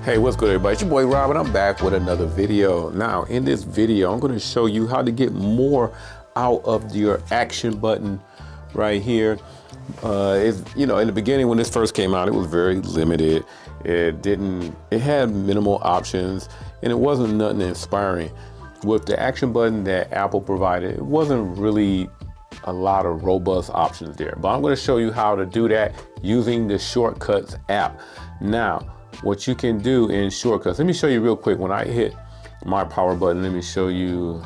Hey, what's good everybody? It's your boy Rob and I'm back with another video. Now in this video, I'm going to show you how to get more out of your action button right here. In the beginning when this first came out, it was very limited. It had minimal options and it wasn't nothing inspiring. With the action button that Apple provided, it wasn't really a lot of robust options there. But I'm going to show you how to do that using the Shortcuts app. Now, what you can do in Shortcuts, let me show you real quick. When I hit my power button, let me show you.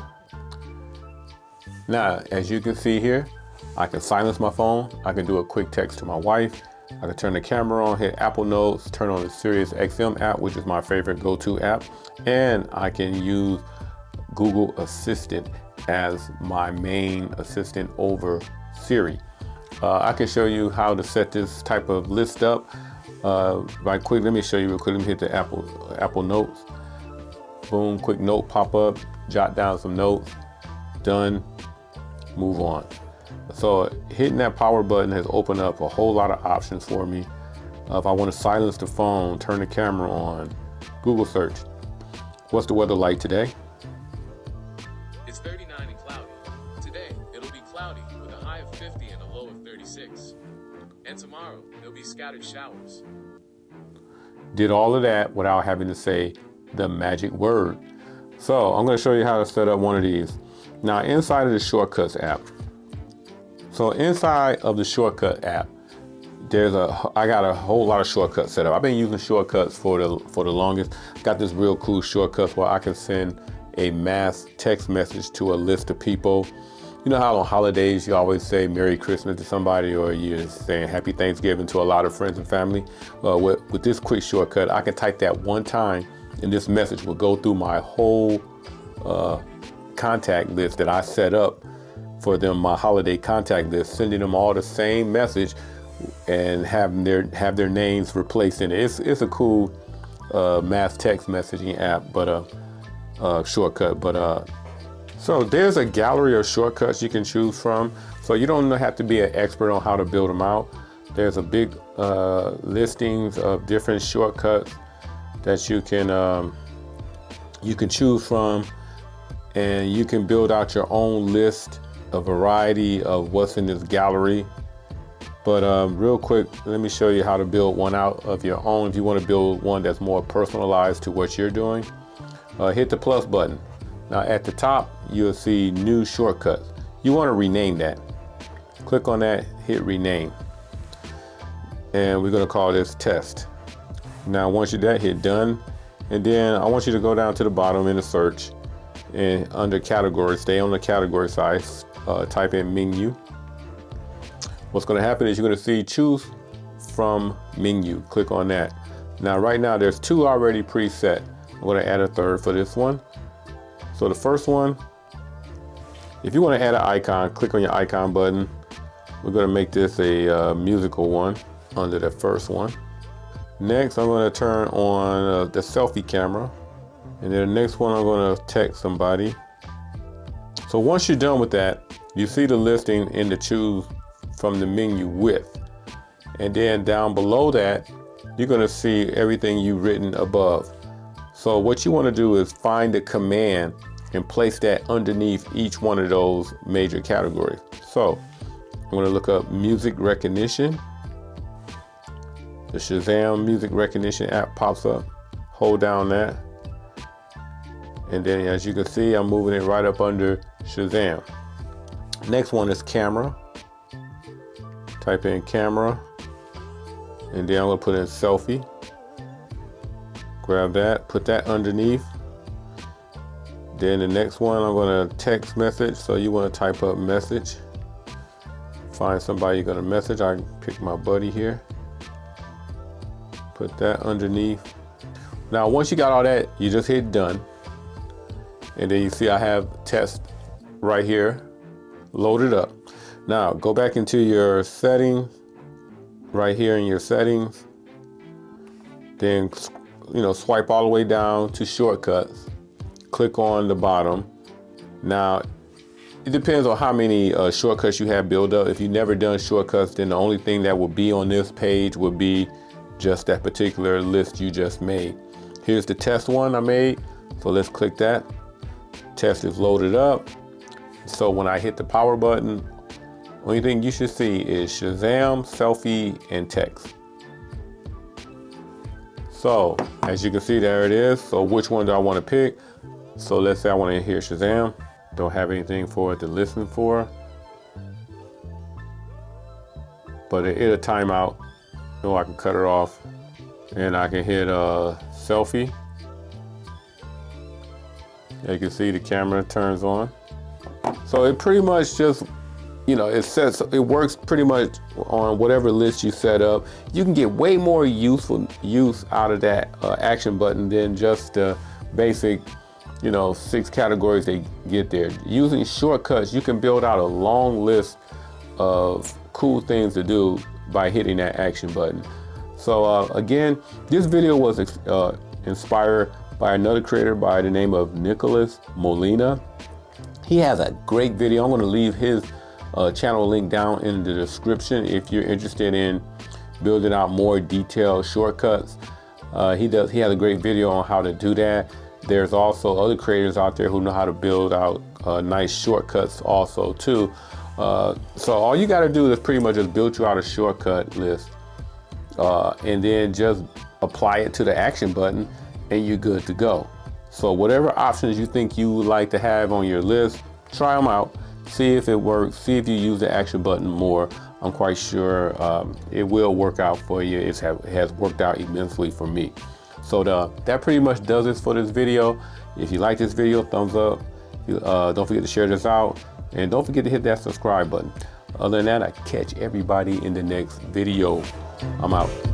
Now, as you can see here, I can silence my phone. I can do a quick text to my wife. I can turn the camera on, hit Apple Notes, turn on the Sirius XM app, which is my favorite go-to app. And I can use Google Assistant as my main assistant over Siri. I can show you how to set this type of list up. Right quick, let me show you real quick. Let me hit the Apple Notes. Boom, quick note pop up, jot down some notes, done, move on. So hitting that power button has opened up a whole lot of options for me. If I want to silence the phone, turn the camera on, Google search. What's the weather like today? It's 39 and cloudy. Today, it'll be cloudy with a high of 50 and a low of 36. And tomorrow, there'll be scattered showers. Did all of that without having to say the magic word. So I'm going to show you how to set up one of these. Now inside of the Shortcuts app. So inside of the Shortcut app, I got a whole lot of shortcuts set up. I've been using shortcuts for the longest. Got this real cool shortcuts where I can send a mass text message to a list of people. You know how on holidays you always say Merry Christmas to somebody, or you're saying Happy Thanksgiving to a lot of friends and family? With this quick shortcut, I can type that one time and this message will go through my whole contact list that I set up for them, my holiday contact list, sending them all the same message and have their names replaced in it. It's a cool mass text messaging app, but shortcut. So there's a gallery of shortcuts you can choose from. So you don't have to be an expert on how to build them out. There's a big listings of different shortcuts that you can choose from, and you can build out your own list, a variety of what's in this gallery. But real quick, let me show you how to build one out of your own. If you want to build one that's more personalized to what you're doing, hit the plus button. Now at the top, you'll see new shortcuts. You want to rename that. Click on that, hit rename. And we're going to call this test. Now once you do that, hit done. And then I want you to go down to the bottom in the search and under category, stay on the category side, type in menu. What's going to happen is you're going to see choose from menu. Click on that. Now right now there's two already preset. I'm going to add a third for this one. So the first one, if you want to add an icon, click on your icon button. We're going to make this a musical one under the first one. Next, I'm going to turn on the selfie camera. And then the next one, I'm going to text somebody. So once you're done with that, you see the listing in the choose from the menu with. And then down below that, you're going to see everything you've written above. So what you want to do is find the command and place that underneath each one of those major categories. So I'm going to look up music recognition. The Shazam music recognition app pops up. Hold down that. And then as you can see, I'm moving it right up under Shazam. Next one is camera. Type in camera. And then I'm going to put in selfie. Grab that, put that underneath. Then the next one, I'm going to text message. So you want to type up message. Find somebody you're going to message. I pick my buddy here. Put that underneath. Now, once you got all that, you just hit done. And then you see I have test right here loaded up. Now go back into your settings, right here in your settings. Then swipe all the way down to shortcuts. Click on the bottom. Now it depends on how many shortcuts you have built up. If you've never done shortcuts, then the only thing that will be on this page would be just that particular list you just made. Here's the test one I made. So let's click that. Test is loaded up. So when I hit the power button, only thing you should see is Shazam, selfie, and text. So as you can see, there it is. So which one do I want to pick? So let's say I want to hear Shazam. Don't have anything for it to listen for. But it'll time out. So I can cut it off. And I can hit selfie. As you can see, the camera turns on. So it pretty much just, you know, it works pretty much on whatever list you set up. You can get way more use out of that action button than just the basic, you know, 6 categories they get there. Using shortcuts, you can build out a long list of cool things to do by hitting that action button. So again, this video was inspired by another creator by the name of Nicholas Molina. He has a great video. I'm going to leave his channel link down in the description if you're interested in building out more detailed shortcuts. He has a great video on how to do that. There's also other creators out there who know how to build out nice shortcuts also too. So all you got to do is pretty much just build you out a shortcut list and then just apply it to the action button and you're good to go. So whatever options you think you would like to have on your list, try them out, see if it works, see if you use the action button more. I'm quite sure it will work out for you. It has worked out immensely for me. So that pretty much does it for this video. If you like this video, thumbs up. Don't forget to share this out. And don't forget to hit that subscribe button. Other than that, I catch everybody in the next video. I'm out.